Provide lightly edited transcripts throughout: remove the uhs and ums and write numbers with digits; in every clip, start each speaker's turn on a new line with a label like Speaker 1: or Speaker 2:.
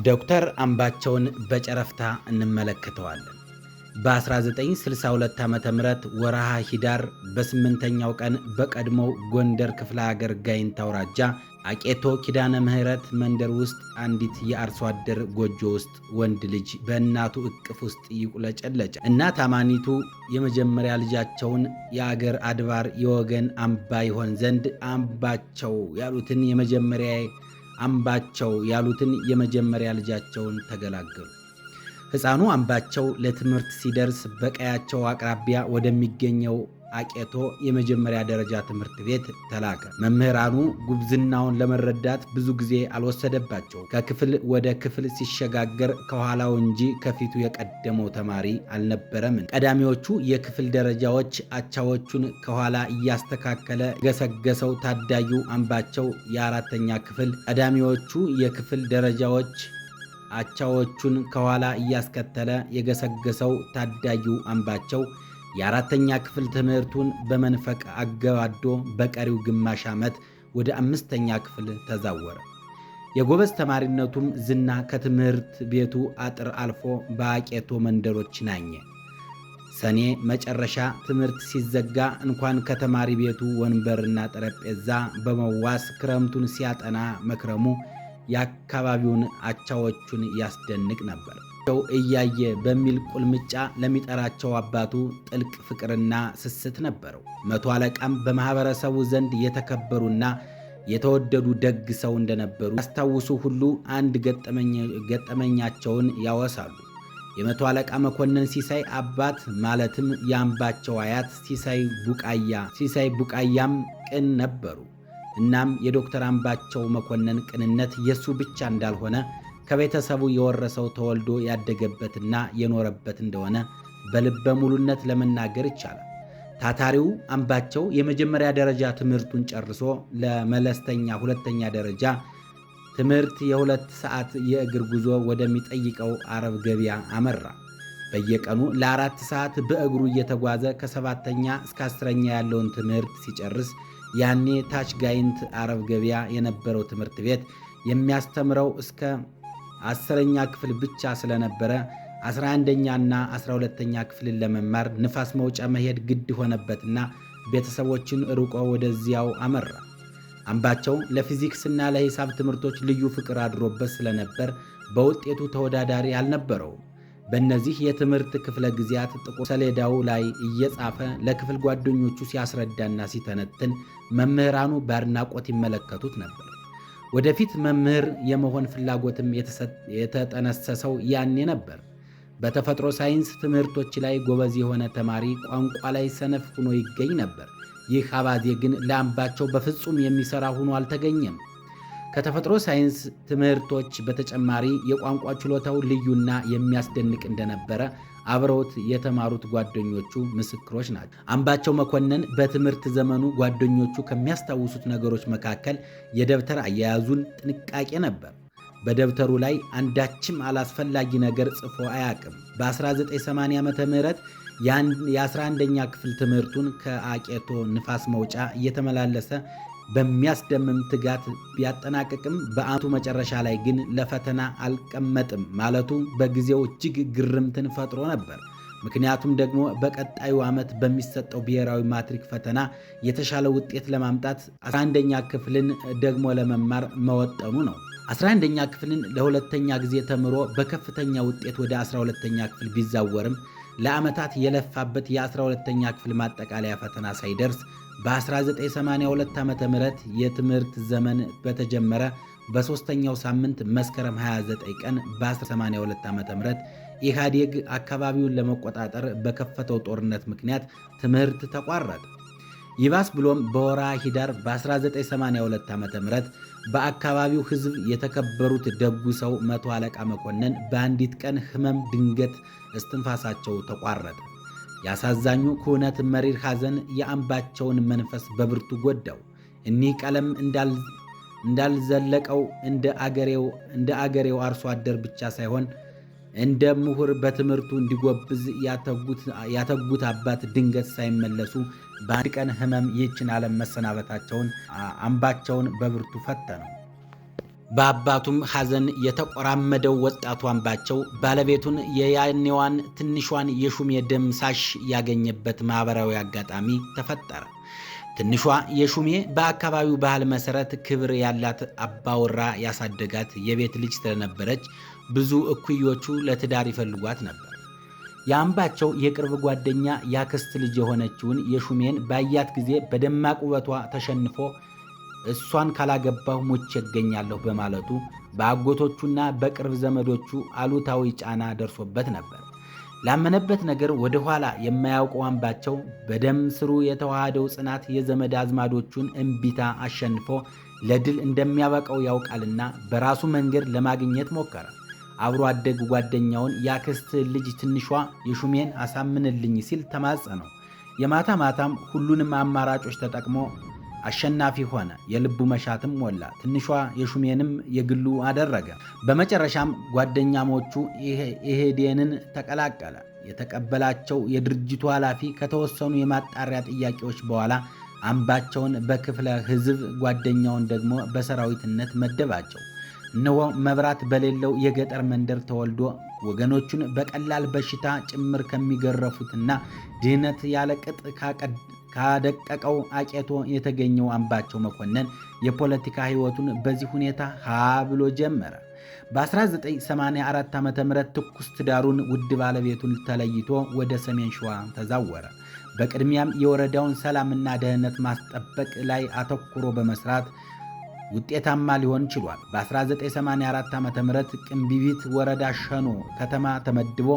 Speaker 1: ዶክተር አምባቸውን በጨረፍታ እንመለከተዋለን። በ1962 ዓ.ም ወርሃ ሂዳር በ8ኛው ቀን በቀድሞው ጎንደር ክፍለ ሀገር ጋይንት አውራጃ አቄቶ ኪዳነ ምህረት መንደር ውስጥ አንዲት የአርሶ አደር ጎጆ ውስጥ ወንድ ልጅ በእናቱ እቅፍ ውስጥ ይቁለጨለጫል። እናት አማኒቱ የመጀመሪያ ልጃቸውን የአገር አድባር የወገን አምባ ይሆን ዘንድ አምባቸው ያሉትን የመጀመሪያ ልጃቸውን ተገላገሉ። ሕፃኑ አምባቸው ለትምህርት ሲደርስ በቀያቸው አቅራቢያ ወደሚገኘው አቄቶ የመጀመሪያ ደረጃ ትምህርት ቤት ተላከ። መምህራኑ ጉብዝናውን ለመረዳት ብዙ ጊዜ አልወሰደባቸው። ከክፍል ወደ ክፍል ሲሸጋገር ከኋላው እንጂ ከፊቱ የቀደመው ተማሪ አልነበረም። ቀዳሚዎቹ የክፍል ደረጃዎች አቻዎቹን ከኋላ እያስተካከለ ገሰገሰው ታዳጊው አምባቸው የአራተኛ ክፍል ቀዳሚዎቹ የክፍል ደረጃዎች አቻዎቹን ከኋላ እያስከተለ የገሰገሰው ታዳጊው አምባቸው የአራተኛ ክፍል ትምህርቱን በመንፈቅ አገባዶ በቀሪው ግማሽ ዓመት ወደ 5ኛ ክፍል ተዛወረ። የጎበዝ ተማሪነቱም ዝና ከትምህርት ቤቱ አጥር አልፎ በአቄቶ መንደሮች ናኘ። ሰኔ መጨረሻ ትምህርት ሲዘጋ እንኳን ከተማሪ ቤቱ ወንበርና ጠረጴዛ በመዋስ ክረምቱን ሲያጠና መክረሙ የአካባቢውን አቻዎቹን ያስደንቅ ነበር። እያየ በሚል ቁልምጫ ለሚጠራቸው አባቱ ጥልቅ ፍቅርና ስስት ነበረው። መቶ አለቃም በማኅበረሰቡ ዘንድ የተከበሩና የተወደዱ ደግ ሰው እንደነበሩ ያስታውሱ ሁሉ አንድ ገጠመኛቸውን ያወሳሉ። የመቶ አለቃ መኮንን ሲሳይ አባት ማለትም የአምባቸው አያት ሲሳይ ቡቃያም ቅን ነበሩ። እናም የዶክተር አምባቸው መኮንን ቅንነት የሱ ብቻ እንዳልሆነ ከቤተሰቡ የወረሰው ተወልዶ ያደገበትና የኖረበት እንደሆነ በልበ ሙሉነት ለመናገር ይቻላል። ታታሪው አምባቸው የመጀመሪያ ደረጃ ትምህርቱን ጨርሶ ለመለስተኛ ሁለተኛ ደረጃ ትምህርት የ2 ሰዓት የእግር ጉዞ ወደሚጠይቀው አረብ ገበያ አመራ። በየቀኑ ለ4 ሰዓት በእግሩ እየተጓዘ ከ7ኛ እስከ 10ኛ ያለውን ትምህርት ሲጨርስ ያኔ ታች ጋይንት አረብ ገበያ የነበረው ትምህርት ቤት የሚያስተምረው እስከ 10ኛ ክፍል ብቻ ስለነበረ 11ኛና 12ኛ ክፍልን ለመማር ንፋስ መውጫ መሄድ ግድ ሆነበትና ቤተሰቦችን ርቆ ወደዚያው አመራ። አምባቸው ለፊዚክስና ለሂሳብ ትምህርቶች ልዩ ፍቅር አድሮበት ስለነበር በውጤቱ ተወዳዳሪ አልነበረውም። በእነዚህ የትምህርት ክፍለ ጊዜያት ጥቁር ሰሌዳው ላይ እየጻፈ ለክፍል ጓደኞቹ ሲያስረዳና ሲተነትን መምህራኑ በአድናቆት ይመለከቱት ነበር። ወደፊት መምህር የመሆን ፍላጎትም የተጠነሰሰው ያኔ ነበር። በተፈጥሮ ሳይንስ ትምህርቶች ላይ ጎበዝ የሆነ ተማሪ ቋንቋ ላይ ሰነፍ ሆኖ ይገኝ ነበር። ይህ አባዜ ግን ለአምባቸው በፍጹም የሚሰራ ሆኖ አልተገኘም። ከተፈጥሮ ሳይንስ ትምህርቶች በተጨማሪ የቋንቋ ችሎታው ልዩና የሚያስደንቅ እንደነበረ አብረውት የተማሩት ጓደኞቹ ምስክሮች ናቸው። አምባቸው መኮንን በትምህርት ዘመኑ ጓደኞቹ ከሚያስታውሱት ነገሮች መካከል የደብተር አያያዙን ጥንቃቄ ነበር። በደብተሩ ላይ አንዳችም አላስፈላጊ ነገር ጽፎ አያውቅም። በ1980 ዓ.ም የ11ኛ ክፍል ትምህርቱን ከአቄቶ ንፋስ መውጫ እየተመላለሰ በሚያስደምም ትጋት ቢያጠናቅቅም በዓመቱ መጨረሻ ላይ ግን ለፈተና አልቀመጥም ማለቱ በጊዜው እጅግ ግርምትን ፈጥሮ ነበር። ምክንያቱም ደግሞ በቀጣዩ ዓመት በሚሰጠው ብሔራዊ ማትሪክ ፈተና የተሻለ ውጤት ለማምጣት 11ኛ ክፍልን ደግሞ ለመማር መወጠኑ ነው። 11ኛ ክፍልን ለሁለተኛ ጊዜ ተምሮ በከፍተኛ ውጤት ወደ 12ኛ ክፍል ቢዛወርም ለዓመታት የለፋበት የ12ኛ ክፍል ማጠቃለያ ፈተና ሳይደርስ በ1982 ዓ.ም የትምህርት ዘመን በተጀመረ በ3ኛው ሳምንት መስከረም 29 ቀን በ1982 ዓ.ም ኢህአዴግ አካባቢውን ለመቆጣጠር በከፈተው ጦርነት ምክንያት ትምህርት ተቋረጠ። ይባስ ብሎም በወርሃ ሂዳር በ1982 ዓ.ም በአካባቢው ሕዝብ የተከበሩት ደጉ ሰው መቶ አለቃ መኮንን በአንዲት ቀን ሕመም ድንገት እስትንፋሳቸው ተቋረጠ። ያሳዛኙ ክሁነት መሪር ሐዘን የአምባቸውን መንፈስ በብርቱ ጎዳው። እኒህ ቀለም እንዳልዘለቀው እንደ አገሬው አርሶ አደር ብቻ ሳይሆን እንደ ምሁር በትምህርቱ እንዲጎብዝ ያተጉት አባት ድንገት ሳይመለሱ በአንድ ቀን ሕመም ይህችን ዓለም መሰናበታቸውን አምባቸውን በብርቱ ፈተነው። በአባቱም ሐዘን የተቆራመደው ወጣቱ አምባቸው ባለቤቱን የያኔዋን ትንሿን የሹሜ ደምሳሽ ያገኘበት ማኅበራዊ አጋጣሚ ተፈጠረ። ትንሿ የሹሜ በአካባቢው ባህል መሠረት ክብር ያላት አባወራ ያሳደጋት የቤት ልጅ ስለነበረች ብዙ እኩዮቹ ለትዳር ይፈልጓት ነበር። የአምባቸው የቅርብ ጓደኛ ያክስት ልጅ የሆነችውን የሹሜን ባያት ጊዜ በደማቅ ውበቷ ተሸንፎ እሷን ካላገባሁ ሞቼ እገኛለሁ በማለቱ በአጎቶቹና በቅርብ ዘመዶቹ አሉታዊ ጫና ደርሶበት ነበር። ላመነበት ነገር ወደ ኋላ የማያውቀው አምባቸው በደም ስሩ የተዋሃደው ጽናት የዘመድ አዝማዶቹን እምቢታ አሸንፎ ለድል እንደሚያበቃው ያውቃልና በራሱ መንገድ ለማግኘት ሞከረ። አብሮ አደግ ጓደኛውን ያክስት ልጅ ትንሿ የሹሜን አሳምንልኝ ሲል ተማጸነው። የማታ ማታም ሁሉንም አማራጮች ተጠቅሞ አሸናፊ ሆነ። የልቡ መሻትም ሞላ። ትንሿ የሹሜንም የግሉ አደረገ። በመጨረሻም ጓደኛሞቹ ኢህዴንን ተቀላቀለ። የተቀበላቸው የድርጅቱ ኃላፊ ከተወሰኑ የማጣሪያ ጥያቄዎች በኋላ አምባቸውን በክፍለ ሕዝብ ጓደኛውን ደግሞ በሰራዊትነት መደባቸው። እነሆ መብራት በሌለው የገጠር መንደር ተወልዶ ወገኖቹን በቀላል በሽታ ጭምር ከሚገረፉትና ድህነት ያለ ቅጥ ካደቀቀው አቄቶ የተገኘው አምባቸው መኮንን የፖለቲካ ሕይወቱን በዚህ ሁኔታ ሀ ብሎ ጀመረ። በ1984 ዓ.ም ትኩስ ትዳሩን ውድ ባለቤቱን ተለይቶ ወደ ሰሜን ሸዋ ተዛወረ። በቅድሚያም የወረዳውን ሰላምና ደህንነት ማስጠበቅ ላይ አተኩሮ በመስራት ውጤታማ ሊሆን ችሏል። በ1984 ዓ.ም ቅንቢቢት ወረዳ ሸኖ ከተማ ተመድቦ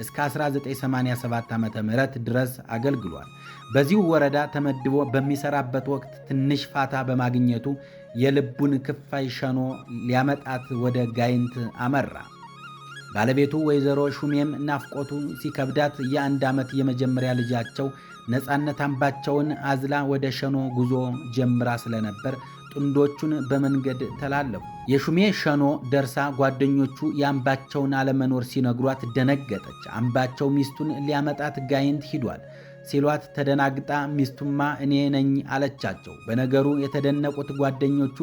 Speaker 1: እስከ 1987 ዓ.ም ድረስ አገልግሏል። በዚሁ ወረዳ ተመድቦ በሚሰራበት ወቅት ትንሽ ፋታ በማግኘቱ የልቡን ክፋይ ሸኖ ሊያመጣት ወደ ጋይንት አመራ። ባለቤቱ ወይዘሮ ሹሜም ናፍቆቱ ሲከብዳት የ1 ዓመት የመጀመሪያ ልጃቸው ነፃነት አምባቸውን አዝላ ወደ ሸኖ ጉዞ ጀምራ ስለነበር ጥንዶቹን በመንገድ ተላለፉ። የሹሜ ሸኖ ደርሳ ጓደኞቹ የአምባቸውን አለመኖር ሲነግሯት ደነገጠች። አምባቸው ሚስቱን ሊያመጣት ጋይንት ሂዷል ሲሏት ተደናግጣ ሚስቱማ እኔ ነኝ አለቻቸው። በነገሩ የተደነቁት ጓደኞቹ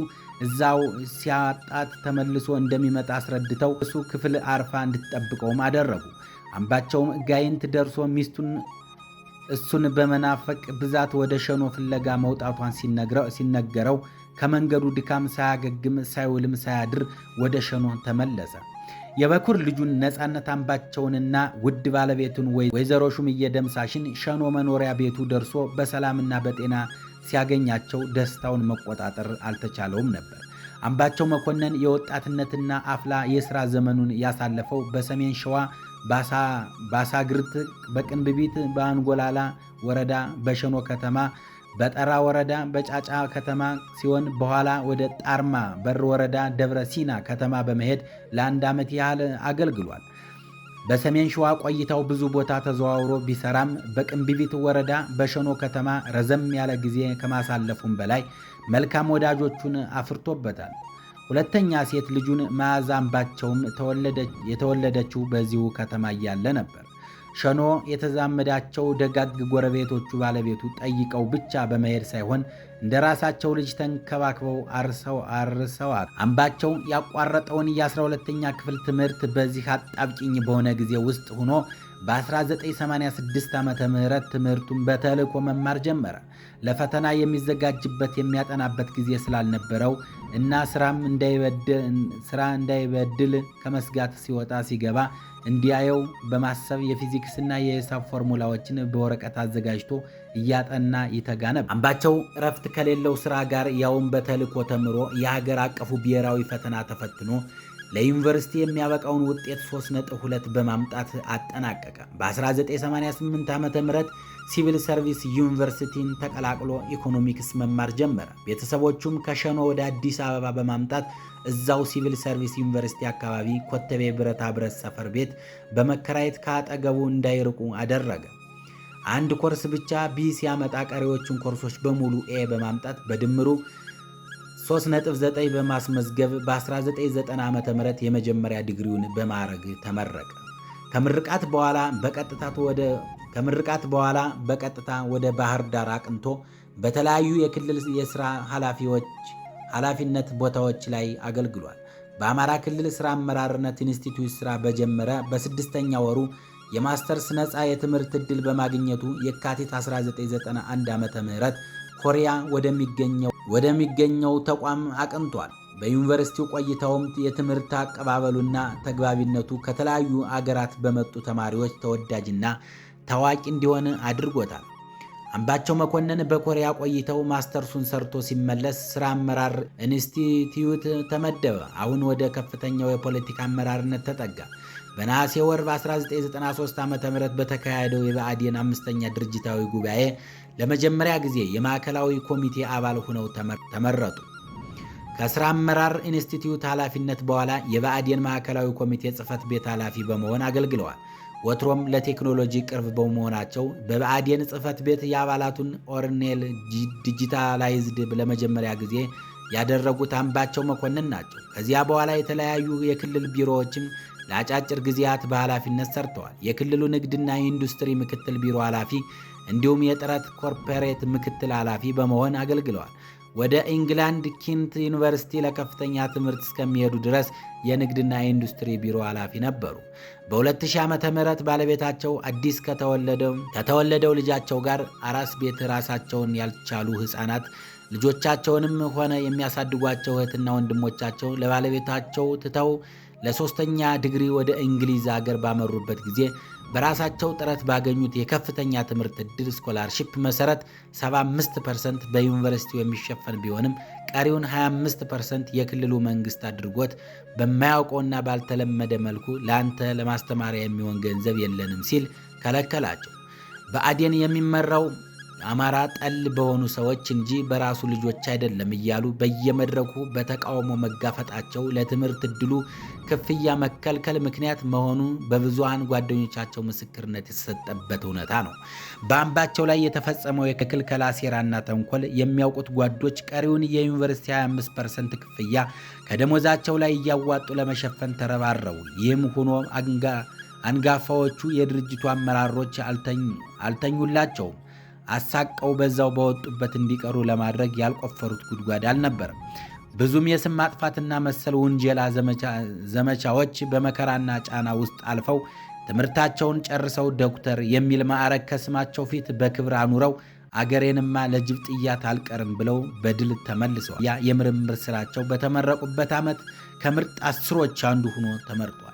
Speaker 1: እዛው ሲያጣት ተመልሶ እንደሚመጣ አስረድተው እሱ ክፍል አርፋ እንድትጠብቀውም አደረጉ። አምባቸውም ጋይንት ደርሶ ሚስቱን እሱን በመናፈቅ ብዛት ወደ ሸኖ ፍለጋ መውጣቷን ሲነገረው ከመንገዱ ድካም ሳያገግም ሳይውልም ሳያድር ወደ ሸኖ ተመለሰ። የበኩር ልጁን ነፃነት አምባቸውንና ውድ ባለቤቱን ወይዘሮ ሹምዬ ደምሳሽን ሸኖ መኖሪያ ቤቱ ደርሶ በሰላምና በጤና ሲያገኛቸው ደስታውን መቆጣጠር አልተቻለውም ነበር። አምባቸው መኮንን የወጣትነትና አፍላ የሥራ ዘመኑን ያሳለፈው በሰሜን ሸዋ ባሳግርት፣ በቅንብቢት፣ በአንጎላላ ወረዳ፣ በሸኖ ከተማ፣ በጠራ ወረዳ፣ በጫጫ ከተማ ሲሆን በኋላ ወደ ጣርማ በር ወረዳ ደብረ ሲና ከተማ በመሄድ ለ1 ዓመት ያህል አገልግሏል። በሰሜን ሸዋ ቆይታው ብዙ ቦታ ተዘዋውሮ ቢሰራም በቅንብቢት ወረዳ በሸኖ ከተማ ረዘም ያለ ጊዜ ከማሳለፉም በላይ መልካም ወዳጆቹን አፍርቶበታል። ሁለተኛ ሴት ልጁን መዓዛ አምባቸውም የተወለደችው በዚሁ ከተማ እያለ ነበር። ሸኖ የተዛመዳቸው ደጋግ ጎረቤቶቹ ባለቤቱ ጠይቀው ብቻ በመሄድ ሳይሆን እንደ ራሳቸው ልጅ ተንከባክበው አርሰዋል። አምባቸው ያቋረጠውን የ12ኛ ክፍል ትምህርት በዚህ አጣብቂኝ በሆነ ጊዜ ውስጥ ሆኖ በ1986 ዓ.ም ትምህርቱን በተልእኮ መማር ጀመረ። ለፈተና የሚዘጋጅበት የሚያጠናበት ጊዜ ስላልነበረው እና ስራ እንዳይበድል ከመስጋት ሲወጣ ሲገባ እንዲያየው በማሰብ የፊዚክስና የሂሳብ ፎርሙላዎችን በወረቀት አዘጋጅቶ እያጠና ይተጋ ነበር። አምባቸው እረፍት ከሌለው ስራ ጋር ያውም በተልእኮ ተምሮ የሀገር አቀፉ ብሔራዊ ፈተና ተፈትኖ ለዩኒቨርሲቲ የሚያበቃውን ውጤት 3.2 በማምጣት አጠናቀቀ። በ1988 ዓ.ም ሲቪል ሰርቪስ ዩኒቨርሲቲን ተቀላቅሎ ኢኮኖሚክስ መማር ጀመረ። ቤተሰቦቹም ከሸኖ ወደ አዲስ አበባ በማምጣት እዛው ሲቪል ሰርቪስ ዩኒቨርሲቲ አካባቢ ኮተቤ ብረታ ብረት ሰፈር ቤት በመከራየት ከአጠገቡ እንዳይርቁ አደረገ። አንድ ኮርስ ብቻ ቢ ሲያመጣ ቀሪዎቹን ኮርሶች በሙሉ ኤ በማምጣት በድምሩ 3.9 በማስመዝገብ በ1990 ዓ.ም የመጀመሪያ ዲግሪውን በማዕረግ ተመረቀ። ከምርቃት በኋላ በቀጥታ ወደ ባህር ዳር አቅንቶ በተለያዩ የክልል የሥራ ኃላፊነት ቦታዎች ላይ አገልግሏል። በአማራ ክልል ሥራ አመራርነት ኢንስቲትዩት ሥራ በጀመረ በ6ኛ ወሩ የማስተርስ ነፃ የትምህርት ዕድል በማግኘቱ የካቲት 1991 ዓ.ም ኮሪያ ወደሚገኘው ተቋም አቅንቷል። በዩኒቨርሲቲው ቆይታውም የትምህርት አቀባበሉና ተግባቢነቱ ከተለያዩ አገራት በመጡ ተማሪዎች ተወዳጅና ታዋቂ እንዲሆን አድርጎታል። አምባቸው መኮንን በኮሪያ ቆይታው ማስተርሱን ሰርቶ ሲመለስ ሥራ አመራር ኢንስቲትዩት ተመደበ። አሁን ወደ ከፍተኛው የፖለቲካ አመራርነት ተጠጋ። በነሐሴ ወር በ1993 ዓ.ም በተካሄደው የብአዴን 5ኛ ድርጅታዊ ጉባኤ ለመጀመሪያ ጊዜ የማዕከላዊ ኮሚቴ አባል ሆነው ተመረጡ። ከሥራ አመራር ኢንስቲትዩት ኃላፊነት በኋላ የብአዴን ማዕከላዊ ኮሚቴ ጽሕፈት ቤት ኃላፊ በመሆን አገልግለዋል። ወትሮም ለቴክኖሎጂ ቅርብ በመሆናቸው በብአዴን ጽሕፈት ቤት የአባላቱን ኦርኔል ዲጂታላይዝድ ለመጀመሪያ ጊዜ ያደረጉት አምባቸው መኮንን ናቸው። ከዚያ በኋላ የተለያዩ የክልል ቢሮዎችም ለአጫጭር ጊዜያት በኃላፊነት ሰርተዋል። የክልሉ ንግድና ኢንዱስትሪ ምክትል ቢሮ ኃላፊ እንዲሁም የጥረት ኮርፖሬት ምክትል ኃላፊ በመሆን አገልግለዋል። ወደ ኢንግላንድ ኪንት ዩኒቨርሲቲ ለከፍተኛ ትምህርት እስከሚሄዱ ድረስ የንግድና ኢንዱስትሪ ቢሮ ኃላፊ ነበሩ። በ2000 ዓ.ም ባለቤታቸው አዲስ ከተወለደው ልጃቸው ጋር አራስ ቤት ራሳቸውን ያልቻሉ ሕፃናት ልጆቻቸውንም ሆነ የሚያሳድጓቸው እህትና ወንድሞቻቸው ለባለቤታቸው ትተው ለ3ኛ ዲግሪ ወደ እንግሊዝ ሀገር ባመሩበት ጊዜ በራሳቸው ጥረት ባገኙት የከፍተኛ ትምህርት ዕድል ስኮላርሺፕ መሰረት 75% በዩኒቨርሲቲው የሚሸፈን ቢሆንም ቀሪውን 25% የክልሉ መንግስት አድርጎት በማያውቀውና ባልተለመደ መልኩ ለአንተ ለማስተማሪያ የሚሆን ገንዘብ የለንም ሲል ከለከላቸው። ብአዴን የሚመራው አማራ ጠል በሆኑ ሰዎች እንጂ በራሱ ልጆች አይደለም እያሉ በየመድረኩ በተቃውሞ መጋፈጣቸው ለትምህርት ዕድሉ ክፍያ መከልከል ምክንያት መሆኑ በብዙሃን ጓደኞቻቸው ምስክርነት የተሰጠበት እውነታ ነው። በአምባቸው ላይ የተፈጸመው የክልከላ ሴራና ተንኮል የሚያውቁት ጓዶች ቀሪውን የዩኒቨርሲቲ 25% ክፍያ ከደሞዛቸው ላይ እያዋጡ ለመሸፈን ተረባረቡ። ይህም ሆኖ አንጋፋዎቹ የድርጅቱ አመራሮች አልተኙላቸውም። አሳቀው በዛው በወጡበት እንዲቀሩ ለማድረግ ያልቆፈሩት ጉድጓድ አልነበረም። ብዙም የስም ማጥፋትና መሰል ውንጀላ ዘመቻዎች በመከራና ጫና ውስጥ አልፈው ትምህርታቸውን ጨርሰው ዶክተር የሚል ማዕረግ ከስማቸው ፊት በክብር አኑረው አገሬንማ ለጅብ ጥያት አልቀርም ብለው በድል ተመልሰዋል። ያ የምርምር ስራቸው በተመረቁበት ዓመት ከምርጥ 10ዎች አንዱ ሆኖ ተመርጧል።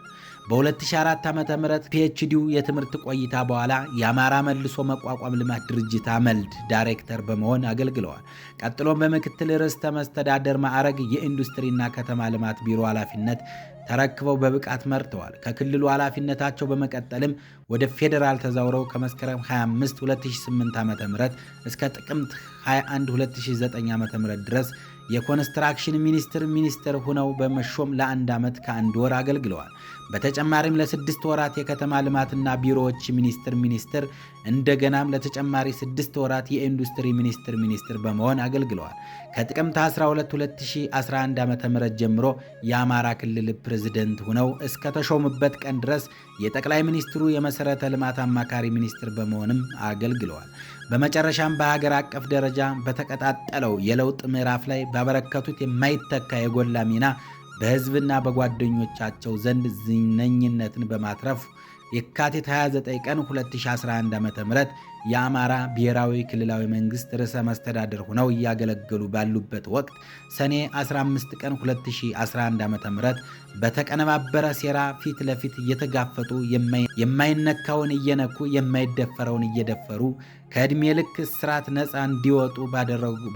Speaker 1: በ2004 ዓ.ም ፒኤችዲው የትምህርት ቆይታ በኋላ የአማራ መልሶ መቋቋም ልማት ድርጅት አመልድ ዳይሬክተር በመሆን አገልግለዋል። ቀጥሎም በምክትል ርዕሰ መስተዳደር ማዕረግ የኢንዱስትሪና ከተማ ልማት ቢሮ ኃላፊነት ተረክበው በብቃት መርተዋል። ከክልሉ ኃላፊነታቸው በመቀጠልም ወደ ፌዴራል ተዛውረው ከመስከረም 25 2008 ዓ.ም እስከ ጥቅምት 21 2009 ዓ.ም ድረስ የኮንስትራክሽን ሚኒስትር ሆነው በመሾም ለ1 ዓመት ከ1 ወር አገልግለዋል። በተጨማሪም ለ6 ወራት የከተማ ልማትና ቢሮዎች ሚኒስትር እንደገናም ለተጨማሪ 6 ወራት የኢንዱስትሪ ሚኒስትር በመሆን አገልግለዋል። ከጥቅምት 12 2011 ዓ.ም ጀምሮ የአማራ ክልል ፕሬዝደንት ሆነው እስከ ተሾሙበት ቀን ድረስ የጠቅላይ ሚኒስትሩ የመሰረተ ልማት አማካሪ ሚኒስትር በመሆንም አገልግለዋል። በመጨረሻም በሀገር አቀፍ ደረጃ በተቀጣጠለው የለውጥ ምዕራፍ ላይ ባበረከቱት የማይተካ የጎላ ሚና በሕዝብና በጓደኞቻቸው ዘንድ ዝነኝነትን በማትረፍ የካቲት 29 ቀን 2011 ዓ.ም የአማራ ብሔራዊ ክልላዊ መንግስት ርዕሰ መስተዳድር ሆነው እያገለገሉ ባሉበት ወቅት ሰኔ 15 ቀን 2011 ዓ.ም በተቀነባበረ ሴራ ፊት ለፊት እየተጋፈጡ የማይነካውን እየነኩ የማይደፈረውን እየደፈሩ ከዕድሜ ልክ እስራት ነፃ እንዲወጡ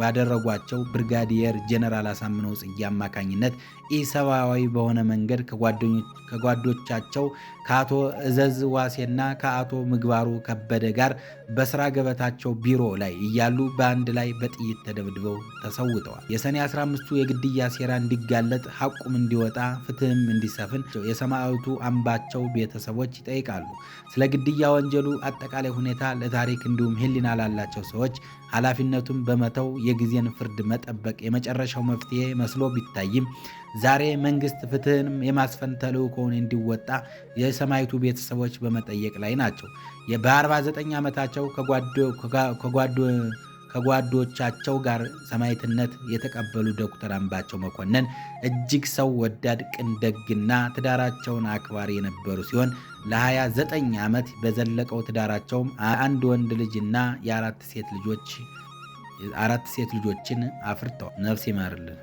Speaker 1: ባደረጓቸው ብርጋዲየር ጄኔራል አሳምነው ጽጌ አማካኝነት ኢሰብአዊ በሆነ መንገድ ከጓዶቻቸው ከአቶ እዘዝ ዋሴና ከአቶ ምግባሩ ከበደ ጋር በስራ ገበታቸው ቢሮ ላይ እያሉ በአንድ ላይ በጥይት ተደብድበው ተሰውተዋል። የሰኔ 15ቱ የግድያ ሴራ እንዲጋለጥ ሐቁም እንዲወጣ ፍትህም እንዲሰፍን የሰማዕቱ አምባቸው ቤተሰቦች ይጠይቃሉ። ስለ ግድያ ወንጀሉ አጠቃላይ ሁኔታ ለታሪክ እንዲሁም ሕሊና ላላቸው ሰዎች ኃላፊነቱን በመተው የጊዜን ፍርድ መጠበቅ የመጨረሻው መፍትሄ መስሎ ቢታይም ዛሬ መንግስት ፍትህን የማስፈን ተልዕኮውን እንዲወጣ የሰማዕቱ ቤተሰቦች በመጠየቅ ላይ ናቸው። በ49 ዓመታቸው ከጓዶቻቸው ጋር ሰማዕትነት የተቀበሉ ዶክተር አምባቸው መኮንን እጅግ ሰው ወዳድ፣ ቅን፣ ደግና ትዳራቸውን አክባሪ የነበሩ ሲሆን ለ29 ዓመት በዘለቀው ትዳራቸውም አንድ ወንድ ልጅና አራት ሴት ልጆችን አፍርተዋል። ነፍስ ይማርልን።